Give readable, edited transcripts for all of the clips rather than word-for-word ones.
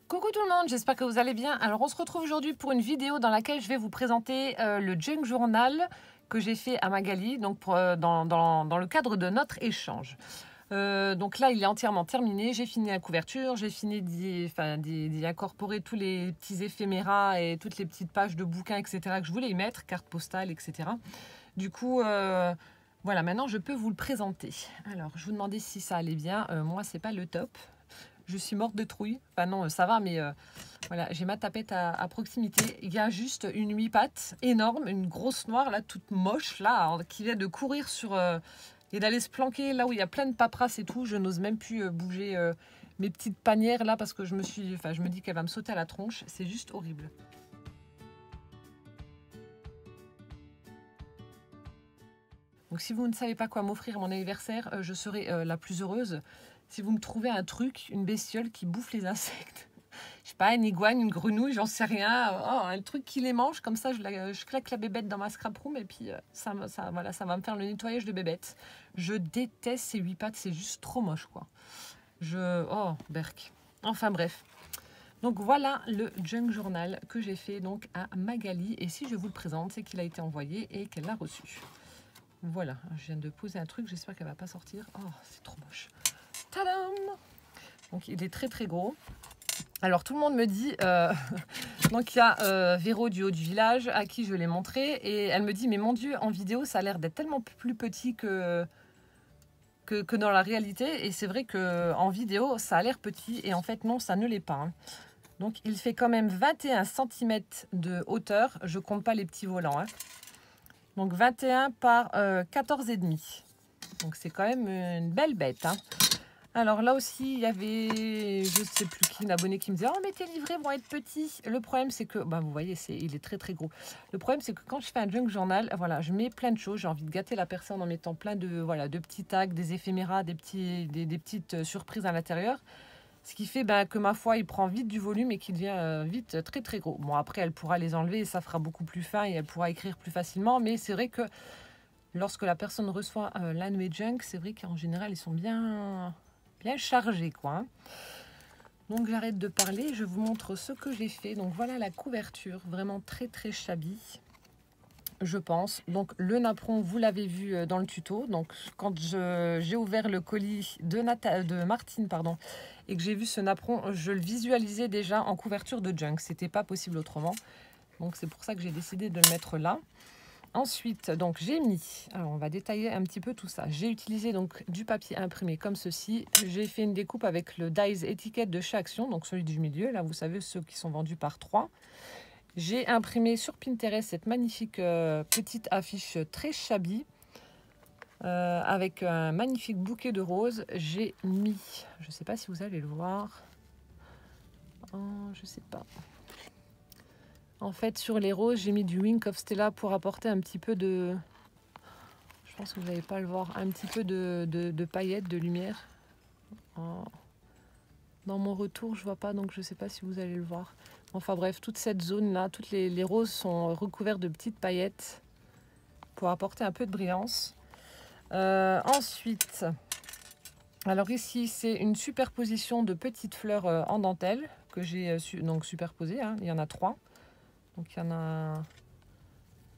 Coucou tout le monde, j'espère que vous allez bien. Alors on se retrouve aujourd'hui pour une vidéo dans laquelle je vais vous présenter le junk journal que j'ai fait à Magali, donc dans le cadre de notre échange. Donc là il est entièrement terminé, j'ai fini la couverture, j'ai fini d'y incorporer tous les petits éphéméras et toutes les petites pages de bouquins, etc. que je voulais y mettre, cartes postales, etc. Du coup, voilà, maintenant je peux vous le présenter. Alors je vous demandais si ça allait bien, moi c'est pas le top. Je suis morte de trouille. Enfin non, ça va, mais voilà, j'ai ma tapette à proximité. Il y a juste une 8 pattes énorme, une grosse noire, là, toute moche, là, qui vient de courir sur... et d'aller se planquer là où il y a plein de paperasses et tout. Je n'ose même plus bouger mes petites panières, là, parce que je me dis qu'elle va me sauter à la tronche. C'est juste horrible. Donc si vous ne savez pas quoi m'offrir à mon anniversaire, je serai la plus heureuse si vous me trouvez un truc, une bestiole qui bouffe les insectes. Je sais pas, une iguane, une grenouille, j'en sais rien. Oh, un truc qui les mange, comme ça je claque la bébête dans ma scrap room et puis voilà, ça va me faire le nettoyage de bébête. Je déteste ces 8 pattes, c'est juste trop moche quoi. Oh, berk. Enfin bref. Donc voilà le junk journal que j'ai fait donc à Magali. Et si je vous le présente, c'est qu'il a été envoyé et qu'elle l'a reçu. Voilà, je viens de poser un truc, j'espère qu'elle va pas sortir. Oh, c'est trop moche. Tadam! Donc il est très très gros. Alors tout le monde me dit, donc il y a Véro du haut du village à qui je l'ai montré et elle me dit mais mon Dieu, en vidéo ça a l'air d'être tellement plus petit que dans la réalité, et c'est vrai que en vidéo ça a l'air petit et en fait non, ça ne l'est pas. Hein. Donc il fait quand même 21 cm de hauteur, je compte pas les petits volants. Hein. Donc 21 par 14,5. Donc c'est quand même une belle bête. Hein. Alors là aussi, il y avait, je ne sais plus qui, une abonnée qui me disait « Oh, mais tes livrets vont être petits !» Le problème, c'est que, vous voyez, il est très très gros. Le problème, c'est que quand je fais un junk journal, voilà, je mets plein de choses. J'ai envie de gâter la personne en mettant plein de petits tags, des éphéméras, des petites surprises à l'intérieur. Ce qui fait que ma foi, il prend vite du volume et qu'il devient vite très très gros. Bon, après, elle pourra les enlever et ça fera beaucoup plus fin et elle pourra écrire plus facilement. Mais c'est vrai que lorsque la personne reçoit l'un de mes junk, c'est vrai qu'en général, ils sont bien chargés, quoi. Hein. Donc, j'arrête de parler. Je vous montre ce que j'ai fait. Donc, voilà la couverture. Vraiment très très shabby, je pense. Donc, le napperon, vous l'avez vu dans le tuto. Donc, quand j'ai ouvert le colis de Martine, pardon, et que j'ai vu ce napperon, je le visualisais déjà en couverture de junk. C'était pas possible autrement. Donc, c'est pour ça que j'ai décidé de le mettre là. Ensuite, donc j'ai mis, alors on va détailler un petit peu tout ça. J'ai utilisé donc du papier imprimé comme ceci. J'ai fait une découpe avec le dies étiquette de chez Action, donc celui du milieu. Là, vous savez, ceux qui sont vendus par 3. J'ai imprimé sur Pinterest cette magnifique petite affiche très shabby avec un magnifique bouquet de roses. J'ai mis, je ne sais pas si vous allez le voir. Oh, je ne sais pas. En fait, sur les roses, j'ai mis du Wink of Stella pour apporter un petit peu de... Je pense que vous n'allez pas le voir. Un petit peu de paillettes, de lumière. Oh. Dans mon retour, je ne vois pas, donc je ne sais pas si vous allez le voir. Enfin bref, toute cette zone-là, toutes les roses sont recouvertes de petites paillettes pour apporter un peu de brillance. Ensuite, alors ici, c'est une superposition de petites fleurs en dentelle que j'ai donc superposées. Hein. Il y en a 3. Donc il y en a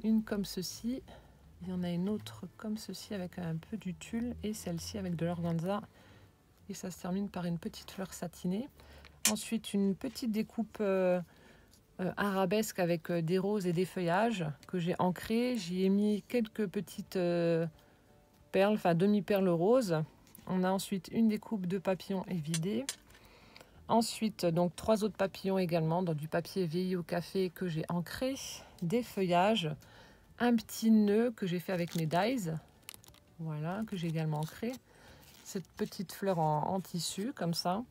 une comme ceci, il y en a une autre comme ceci avec un peu du tulle et celle-ci avec de l'organza. Et ça se termine par une petite fleur satinée. Ensuite, une petite découpe arabesque avec des roses et des feuillages que j'ai ancrées. J'y ai mis quelques petites perles, enfin demi-perles roses. On a ensuite une découpe de papillons évidés. Ensuite, donc 3 autres papillons également dans du papier vieilli au café que j'ai ancré, des feuillages, un petit nœud que j'ai fait avec mes dies, voilà, que j'ai également ancré, cette petite fleur en tissu comme ça.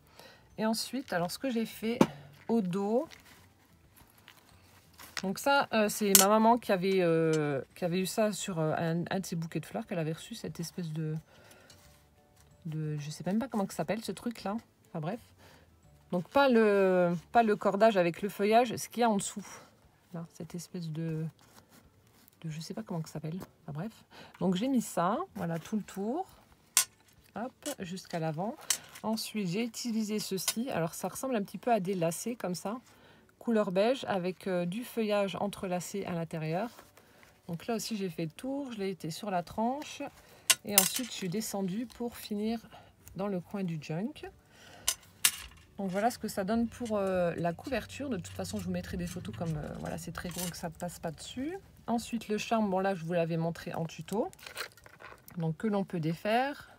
Et ensuite, alors ce que j'ai fait au dos, donc ça, c'est ma maman qui avait eu ça sur un de ses bouquets de fleurs qu'elle avait reçu, cette espèce de je sais même pas comment ça s'appelle ce truc là, enfin bref. Donc pas le cordage avec le feuillage, ce qu'il y a en dessous. Là, cette espèce de je sais pas comment ça s'appelle. Enfin, bref. Donc j'ai mis ça, voilà tout le tour. Hop, jusqu'à l'avant. Ensuite, j'ai utilisé ceci. Alors, ça ressemble un petit peu à des lacets comme ça, couleur beige avec du feuillage entrelacé à l'intérieur. Donc là aussi, j'ai fait le tour. Je l'ai été sur la tranche. Et ensuite, je suis descendue pour finir dans le coin du junk. Donc voilà ce que ça donne pour la couverture. De toute façon, je vous mettrai des photos comme voilà, c'est très gros que ça ne passe pas dessus. Ensuite, le charme, bon là, je vous l'avais montré en tuto. Donc que l'on peut défaire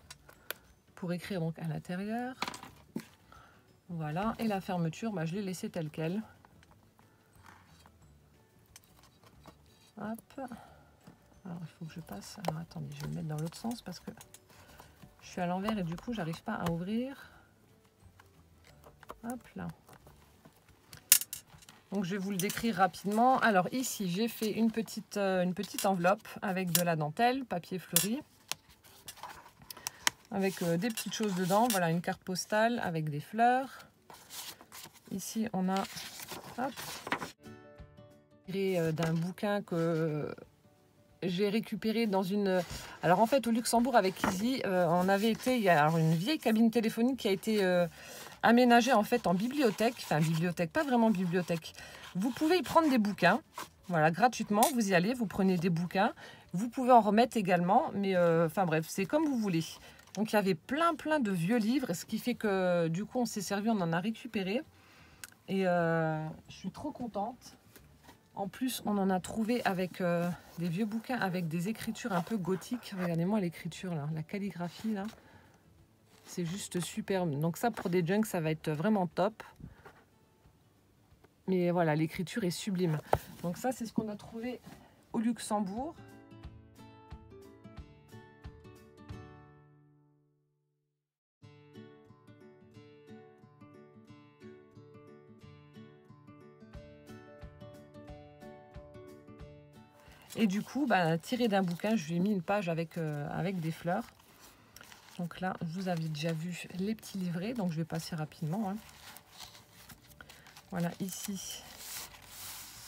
pour écrire donc à l'intérieur. Voilà, et la fermeture, bah, je l'ai laissée telle quelle. Hop. Alors il faut que je passe. Alors attendez, je vais le mettre dans l'autre sens parce que je suis à l'envers et du coup, j'arrive pas à ouvrir. Hop là. Donc je vais vous le décrire rapidement. Alors ici, j'ai fait une petite enveloppe avec de la dentelle, papier fleuri, avec des petites choses dedans. Voilà, une carte postale avec des fleurs. Ici, on a d'un bouquin que j'ai récupéré dans une... Alors en fait, au Luxembourg, avec Izzy, on avait été... Il y a une vieille cabine téléphonique qui a été aménagée en fait en bibliothèque. Enfin, bibliothèque, pas vraiment bibliothèque. Vous pouvez y prendre des bouquins, voilà, gratuitement. Vous y allez, vous prenez des bouquins. Vous pouvez en remettre également, mais enfin bref, c'est comme vous voulez. Donc il y avait plein de vieux livres, ce qui fait que du coup, on s'est servi, on en a récupéré. Et je suis trop contente. En plus, on en a trouvé avec des vieux bouquins avec des écritures un peu gothiques. Regardez-moi l'écriture là, la calligraphie là. C'est juste superbe. Donc ça, pour des junks, ça va être vraiment top. Mais voilà, l'écriture est sublime. Donc ça, c'est ce qu'on a trouvé au Luxembourg. Et du coup, bah, tiré d'un bouquin, je lui ai mis une page avec des fleurs. Donc là, vous avez déjà vu les petits livrets, donc je vais passer rapidement. Hein. Voilà, ici.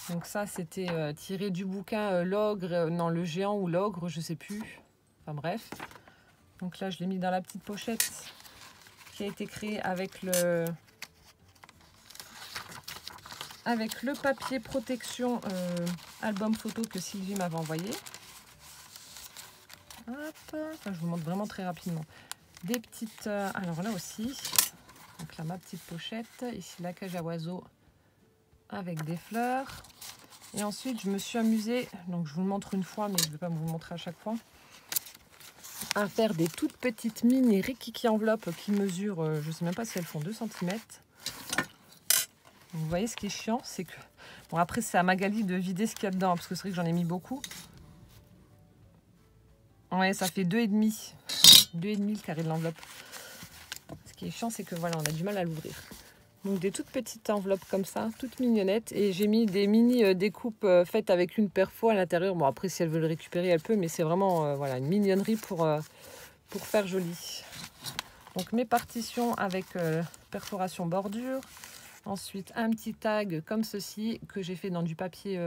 Donc ça, c'était tiré du bouquin L'Ogre, non, le géant ou l'ogre, je sais plus. Enfin bref. Donc là, je l'ai mis dans la petite pochette qui a été créée avec le papier protection album photo que Sylvie m'avait envoyé. Hop, enfin, je vous montre vraiment très rapidement. Des petites... alors là aussi, donc là ma petite pochette, ici la cage à oiseaux avec des fleurs. Et ensuite je me suis amusée, donc je vous le montre une fois mais je ne vais pas vous le montrer à chaque fois, à faire des toutes petites mini rikiki enveloppes qui mesurent, je ne sais même pas si elles font 2 cm. Vous voyez ce qui est chiant, c'est que... Bon après c'est à Magali de vider ce qu'il y a dedans, parce que c'est vrai que j'en ai mis beaucoup. Ouais, ça fait 2,5. 2,5 le carré de l'enveloppe. Ce qui est chiant, c'est que voilà, on a du mal à l'ouvrir. Donc des toutes petites enveloppes comme ça, toutes mignonnettes. Et j'ai mis des mini découpes faites avec une perfo à l'intérieur. Bon après, si elle veut le récupérer, elle peut, mais c'est vraiment voilà, une mignonnerie pour faire joli. Donc mes partitions avec perforation bordure. Ensuite, un petit tag comme ceci que j'ai fait dans du papier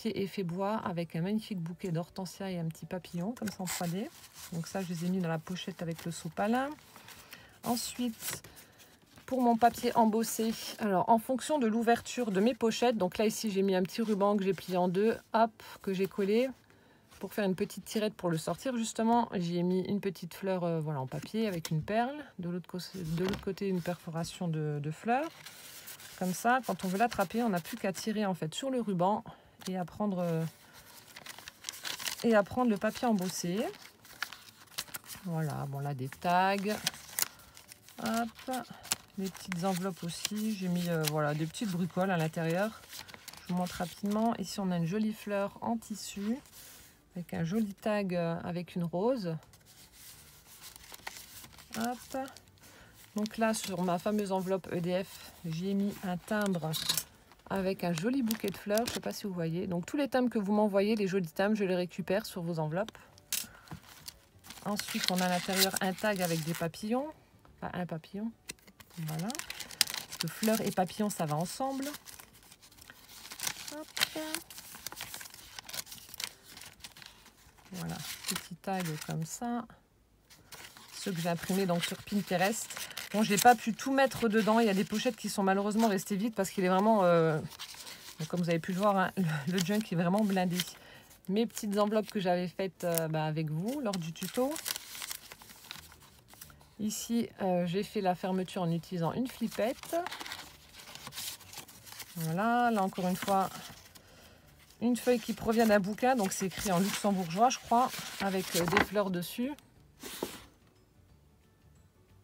effet bois avec un magnifique bouquet d'hortensia et un petit papillon comme ça en 3D. Donc ça, je les ai mis dans la pochette avec le sopalin. Ensuite, pour mon papier embossé, alors en fonction de l'ouverture de mes pochettes, donc là ici j'ai mis un petit ruban que j'ai plié en deux, hop, que j'ai collé pour faire une petite tirette pour le sortir justement. J'y ai mis une petite fleur voilà, en papier avec une perle, de l'autre côté une perforation de fleurs. Comme ça, quand on veut l'attraper, on n'a plus qu'à tirer en fait sur le ruban et à prendre le papier embossé. Voilà, bon là des tags. Hop, des petites enveloppes aussi. J'ai mis voilà, des petites bricoles à l'intérieur. Je vous montre rapidement. Ici, on a une jolie fleur en tissu avec un joli tag avec une rose. Hop. Donc là, sur ma fameuse enveloppe EDF, j'y ai mis un timbre avec un joli bouquet de fleurs. Je ne sais pas si vous voyez. Donc tous les timbres que vous m'envoyez, les jolis timbres, je les récupère sur vos enveloppes. Ensuite, on a à l'intérieur un tag avec des papillons. Enfin, un papillon. Voilà. Que fleurs et papillons, ça va ensemble. Hop. Voilà, petit tag comme ça. ceux que j'ai imprimés donc sur Pinterest. Bon, j'ai pas pu tout mettre dedans. Il y a des pochettes qui sont malheureusement restées vides parce qu'il est vraiment, comme vous avez pu le voir, hein, le junk est vraiment blindé. Mes petites enveloppes que j'avais faites avec vous lors du tuto. Ici, j'ai fait la fermeture en utilisant une flippette. Voilà, là encore une fois, une feuille qui provient d'un bouquin. Donc c'est écrit en luxembourgeois, je crois, avec des fleurs dessus.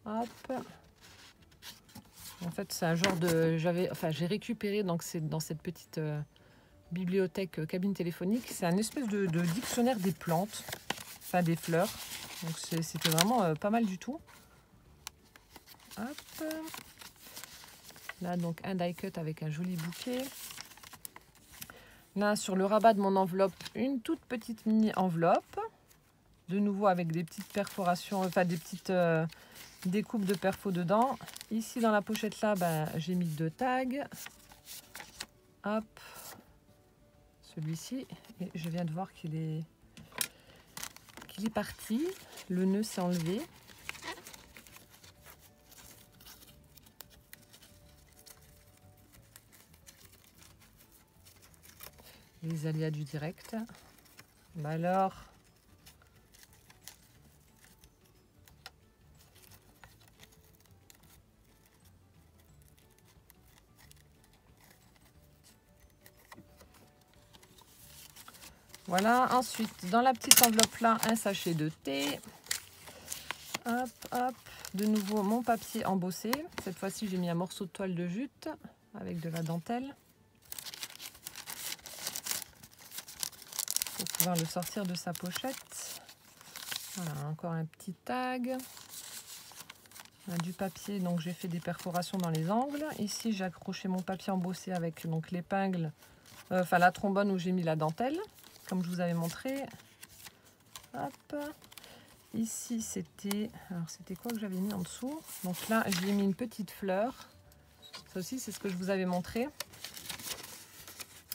Hop. En fait, c'est un genre de... j'ai récupéré, donc c'est dans cette petite bibliothèque cabine téléphonique. C'est un espèce de dictionnaire des plantes, enfin des fleurs. Donc c'était vraiment pas mal du tout. Hop. Là, donc, un die cut avec un joli bouquet. Là, sur le rabat de mon enveloppe, une toute petite mini enveloppe. De nouveau avec des petites perforations, enfin des petites découpes de perfos dedans. Ici, dans la pochette là, j'ai mis 2 tags. Hop. Celui-ci. Et je viens de voir qu'il est parti. Le nœud s'est enlevé. Les aléas du direct. Alors, voilà. Ensuite, dans la petite enveloppe là, un sachet de thé. Hop, hop. De nouveau, mon papier embossé. Cette fois-ci, j'ai mis un morceau de toile de jute avec de la dentelle. Pour pouvoir le sortir de sa pochette. Voilà, encore un petit tag. On a du papier, donc j'ai fait des perforations dans les angles. Ici, j'ai accroché mon papier embossé avec donc l'épingle, enfin la trombone où j'ai mis la dentelle, comme je vous avais montré. Hop. Ici, c'était... Alors, c'était quoi que j'avais mis en dessous? Donc là, j'ai mis une petite fleur. Ça aussi, c'est ce que je vous avais montré.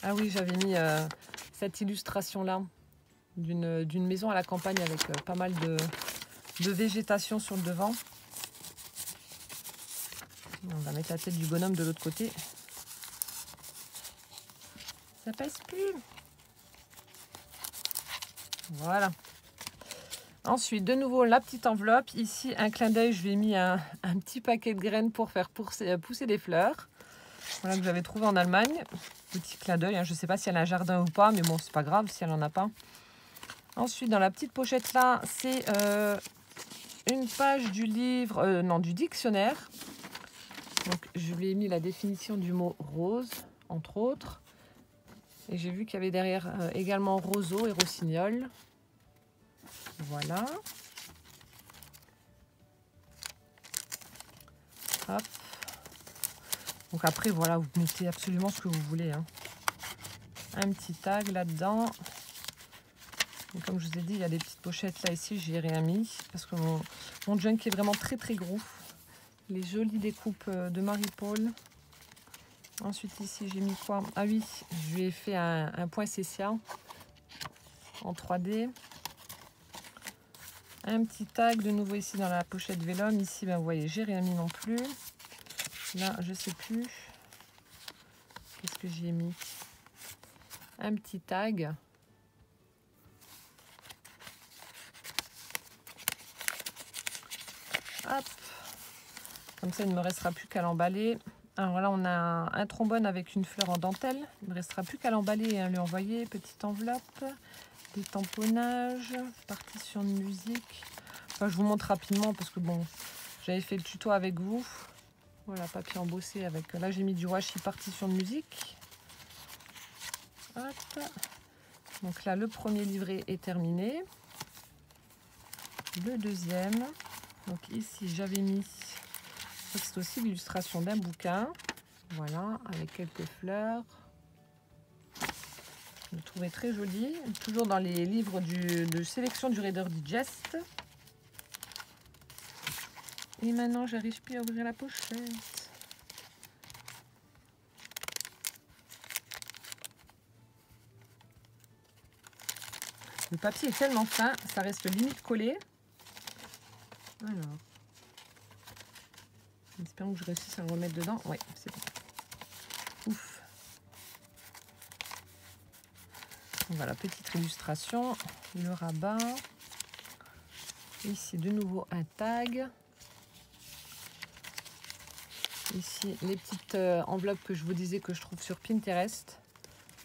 Ah oui, j'avais mis cette illustration-là d'une maison à la campagne avec pas mal de végétation sur le devant. On va mettre la tête du bonhomme de l'autre côté. Ça passe plus. Voilà. Ensuite, de nouveau, la petite enveloppe. Ici, un clin d'œil, je lui ai mis un petit paquet de graines pour faire pousser des fleurs. Voilà, que j'avais trouvé en Allemagne. Petit clin d'œil, hein. Je ne sais pas si elle a un jardin ou pas, mais bon, c'est pas grave si elle n'en a pas. Ensuite, dans la petite pochette là, c'est une page du livre, non, du dictionnaire. Donc, je lui ai mis la définition du mot rose, entre autres. Et j'ai vu qu'il y avait derrière également roseau et rossignol. Voilà. Hop. Donc après, voilà, vous mettez absolument ce que vous voulez, hein. Un petit tag là-dedans. Comme je vous ai dit, il y a des petites pochettes là, ici, j'y ai rien mis. Parce que mon junk est vraiment très très gros. Les jolies découpes de Marie-Paul. Ensuite, ici, j'ai mis quoi? Ah oui, je lui ai fait un poinsettia en 3D. Un petit tag de nouveau ici dans la pochette Vélum. Ici, vous voyez, j'ai rien mis non plus. Là, je sais plus. Qu'est-ce que j'y ai mis? Un petit tag. Hop. Comme ça, il ne me restera plus qu'à l'emballer. Alors là, on a un trombone avec une fleur en dentelle. Il ne me restera plus qu'à l'emballer et à lui envoyer. Petite enveloppe. Des tamponnages. Partition de musique. Enfin, je vous montre rapidement parce que bon, j'avais fait le tuto avec vous. Voilà, papier embossé avec... Là, j'ai mis du washi partition de musique. Hop. Donc là, le premier livret est terminé. Le deuxième. Donc ici, j'avais mis... C'est aussi l'illustration d'un bouquin. Voilà, avec quelques fleurs. Je le trouvais très joli. Toujours dans les livres de sélection du Reader Digest. Et maintenant, j'arrive plus à ouvrir la pochette. Le papier est tellement fin, ça reste limite collé. Alors, espérons que je réussisse à le remettre dedans. Oui, c'est bon. Ouf. Voilà, petite illustration, le rabat. Ici, de nouveau, un tag. Ici, les petites enveloppes que je vous disais que je trouve sur Pinterest.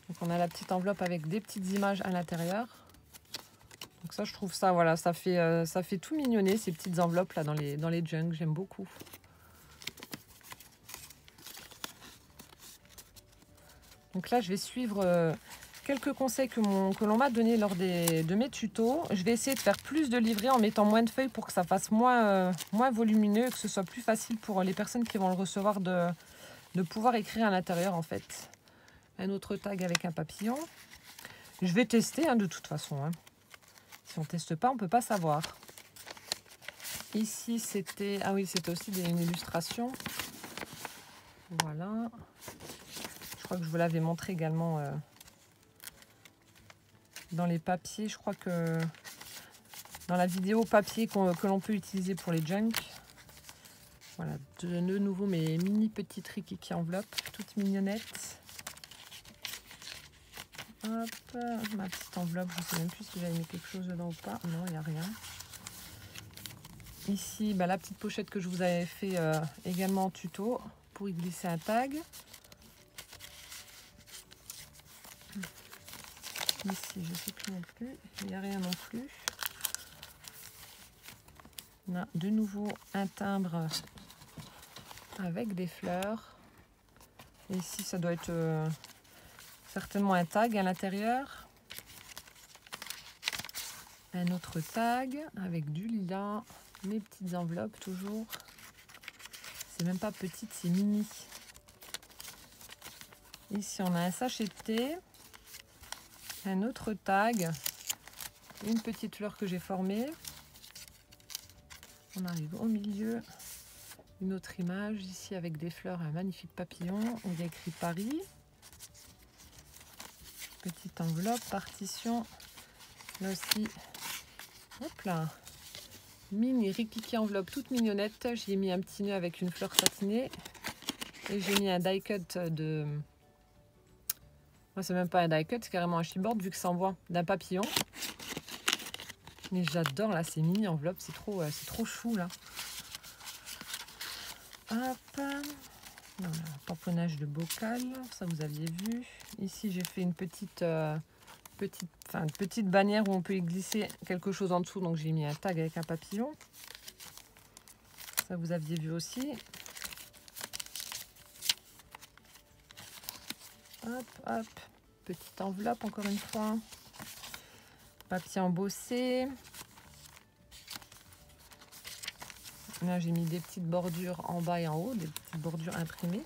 Donc, on a la petite enveloppe avec des petites images à l'intérieur. Donc ça, je trouve ça, voilà, ça fait tout mignonner, ces petites enveloppes là dans les junks. J'aime beaucoup. Donc là, je vais suivre quelques conseils que l'on m'a donné lors de mes tutos. Je vais essayer de faire plus de livrets en mettant moins de feuilles pour que ça fasse moins volumineux et que ce soit plus facile pour les personnes qui vont le recevoir de pouvoir écrire à l'intérieur en fait. Un autre tag avec un papillon. Je vais tester de toute façon. Si on ne teste pas, on ne peut pas savoir. Ici, c'était... Ah oui, c'était aussi une illustration. Voilà. Je crois que je vous l'avais montré également dans les papiers. Je crois que dans la vidéo papier que l'on peut utiliser pour les junks. Voilà, de nouveau mes mini petites rikiki enveloppes, toutes mignonnettes. Hop, ma petite enveloppe, je ne sais même plus si j'avais mis quelque chose dedans ou pas. Non, il n'y a rien. Ici, la petite pochette que je vous avais fait également en tuto pour y glisser un tag. Ici, je ne sais plus non plus. Il n'y a rien non plus. On a de nouveau un timbre avec des fleurs. Et ici, ça doit être certainement un tag à l'intérieur. Un autre tag avec du lilas. Mes petites enveloppes toujours. C'est même pas petite, c'est mini. Ici, on a un sachet de thé. Un autre tag. Une petite fleur que j'ai formée. On arrive au milieu. Une autre image ici avec des fleurs, un magnifique papillon. On y a écrit Paris. Petite enveloppe, partition. Là aussi, hop là. Mini rikiki enveloppe toute mignonnette. J'y ai mis un petit nœud avec une fleur satinée. Et j'ai mis un die cut de... C'est même pas un die cut, c'est carrément un chipboard vu que ça envoie d'un papillon. Mais j'adore là ces mini enveloppes, c'est trop chou là. Hop. Voilà, tamponnage de bocal, ça vous aviez vu. Ici j'ai fait une petite bannière où on peut y glisser quelque chose en dessous. Donc j'ai mis un tag avec un papillon. Ça vous aviez vu aussi. Hop, hop. Petite enveloppe encore une fois. Papier embossé. Là j'ai mis des petites bordures en bas et en haut, des petites bordures imprimées.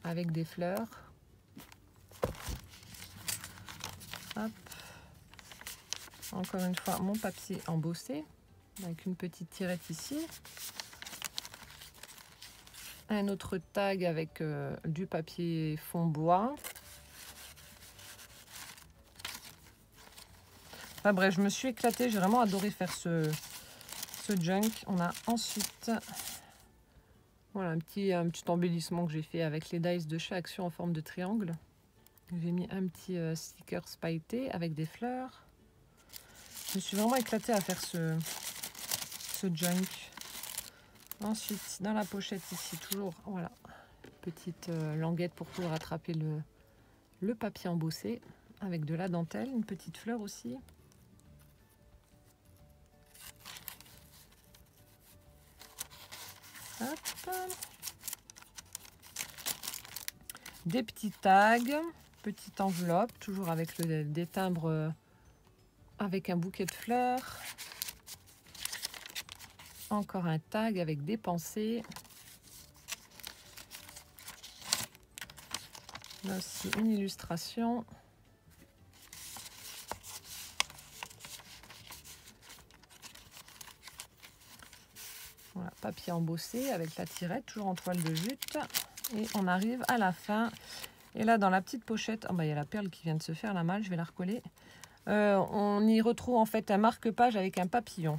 Avec des fleurs. Hop. Encore une fois, mon papier embossé avec une petite tirette ici. Un autre tag avec du papier fond bois. Enfin bref, je me suis éclatée, j'ai vraiment adoré faire ce junk. On a ensuite voilà, un petit embellissement que j'ai fait avec les dies de chez Action en forme de triangle. J'ai mis un petit sticker pailleté avec des fleurs. Je me suis vraiment éclatée à faire ce junk. Ensuite, dans la pochette ici, toujours, voilà, petite languette pour pouvoir attraper le papier embossé avec de la dentelle, une petite fleur aussi. Hop. Des petits tags, petite enveloppe, toujours avec des timbres avec un bouquet de fleurs. Encore un tag avec des pensées. Là aussi une illustration. Voilà, papier embossé avec la tirette, toujours en toile de jute. Et on arrive à la fin. Et là, dans la petite pochette, il y a la perle qui vient de se faire la malle, je vais la recoller. On y retrouve en fait un marque-page avec un papillon.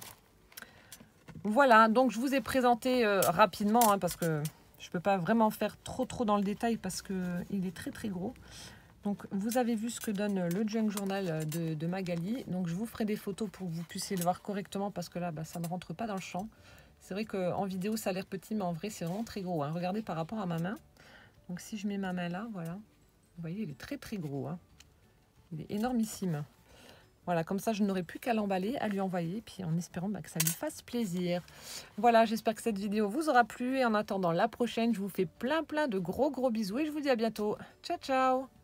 Voilà, donc je vous ai présenté rapidement, hein, parce que je ne peux pas vraiment faire trop dans le détail parce qu'il est très gros. Donc vous avez vu ce que donne le Junk Journal de Magali. Donc je vous ferai des photos pour que vous puissiez le voir correctement parce que là, ça ne rentre pas dans le champ. C'est vrai qu'en vidéo, ça a l'air petit, mais en vrai, c'est vraiment très gros, hein. Regardez par rapport à ma main. Donc si je mets ma main là, voilà. Vous voyez, il est très gros, hein. Il est énormissime. Voilà, comme ça, je n'aurai plus qu'à l'emballer, à lui envoyer, puis en espérant que ça lui fasse plaisir. Voilà, j'espère que cette vidéo vous aura plu. Et en attendant la prochaine, je vous fais plein de gros bisous et je vous dis à bientôt. Ciao, ciao!